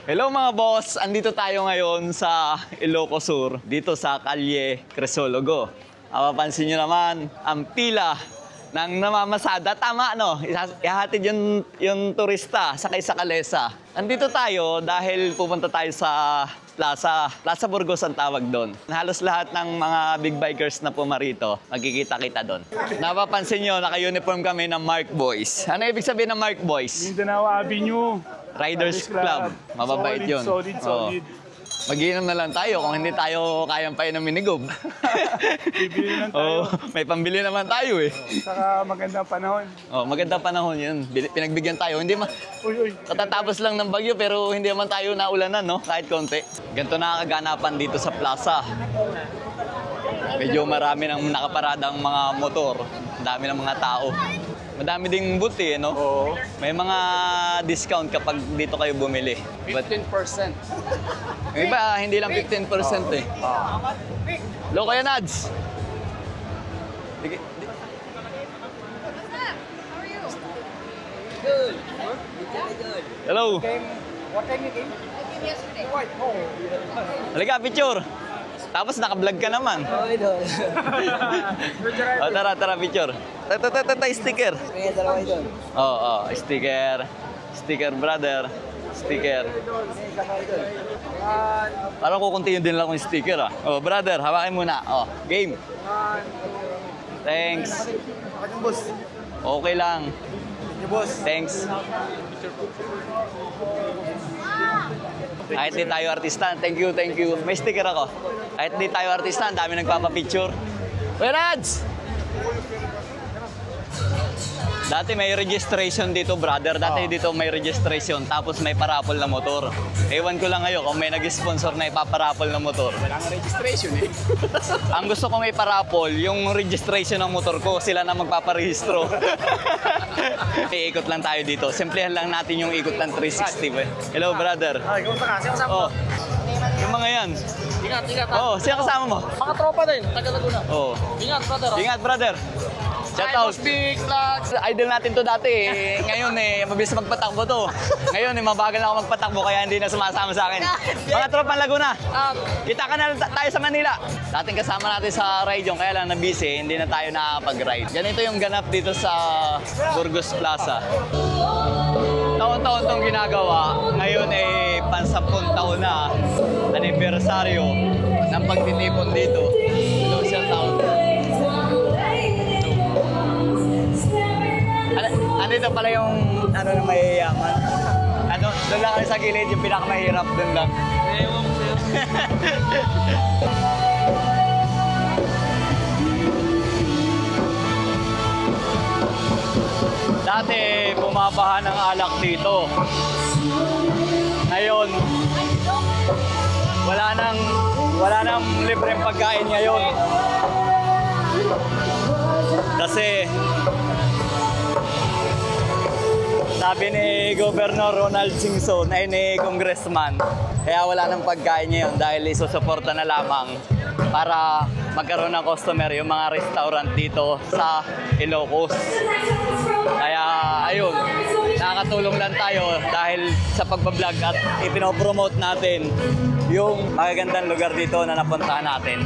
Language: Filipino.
Hello mga boss! Andito tayo ngayon sa Ilocos Sur, dito sa Kalye Crisologo. Mapapansin nyo naman, ang pila ng namamasada. Tama, no? Ihahatid yung turista sakay sa kalesa. Andito tayo dahil pupunta tayo sa Plaza Burgos ang tawag doon. Halos lahat ng mga big bikers na pumarito, magkikita-kita doon. Napapansin nyo, naka-uniform kami ng Mark Boys. Ano ibig sabihin ng Mark Boys? Mindanao Avenue. Riders Club. Mababait yun. Solid. Mag-iinom na lang tayo kung hindi tayo kayang painumin ni Gob. Bibili lang tayo. May pambili naman tayo eh. Saka magandang panahon. Magandang panahon yun. Pinagbigyan tayo. Hindi katatapos lang ng bagyo pero hindi naman tayo naulanan, no? Kahit konti. Ganito na kaganapan dito sa plaza. Medyo marami nang nakaparadang mga motor. Ang dami ng mga tao. Madami ding buti, no? Oo. May mga discount kapag dito kayo bumili. 15%. Yung iba, hindi lang 15% eh. Hello, Kuya Nads. Good. Good. Hello. What time you came? I came yesterday. Halika, picture. Tapos naka-vlog ka naman. Idol. Tara, picture. Sticker. Kaya dalawa idol. Sticker. Sticker, brother. Sticker. Parang kukunti din lang yung sticker, ah. Brother, hawakin muna. Game. Thanks. Okay lang. Thanks. Kahit di tayo artista, thank you. May sticker ako. Kahit di tayo artista, ang dami nagpapapicture. Kuya Rads! Dati may registration dito, brother. Dati dito may registration, tapos may parapol na motor. Ewan ko lang ngayon kung may nag-sponsor na ipaparapol na motor. Walang registration eh. Ang gusto ko may parapol, yung registration ng motor ko, sila na magpaparehistro. Iikot lang tayo dito. Simplihan lang natin yung ikot ng 360. Hello, brother. Ay, kumusta ka? Sino kasama mo? Yung mga yan. Ingat. Sino kasama mo? Mga tropa din, taga Laguna. Ingat, brother. Ingat, brother. Shout out. Big vlogs. Idol natin to dati eh. Ngayon mabilis magpatakbo to. Ngayon mabagal na ako magpatakbo kaya hindi na sumasama sa akin. Mga tropang Laguna, kita ka na tayo sa Manila. Dating kasama natin sa ride yung kaya lang na busy, hindi na tayo nakapag-ride. Ganito yung ganap dito sa Burgos Plaza. Taon-taon tong ginagawa. Ngayon pan-10 taon na anibersaryo ng pagtitipon dito. Social Town. Andito pala yung na mayayaman. Doon lang kami sa gilid, yung pinakamahirap doon lang. Ewan ko sa'yo. Dati, bumabaha ng alak dito. Ngayon, wala nang libreng pagkain ngayon. Kasi, sabi ni Governor Ronald Singson, ni Congressman, kaya wala nang pagkain ngayon dahil isusuporta na lamang para magkaroon ng customer yung mga restaurant dito sa Ilocos. Kaya ayun, nakakatulong lang tayo dahil sa pagbablog at ipinopromote natin yung magagandang lugar dito na napuntahan natin.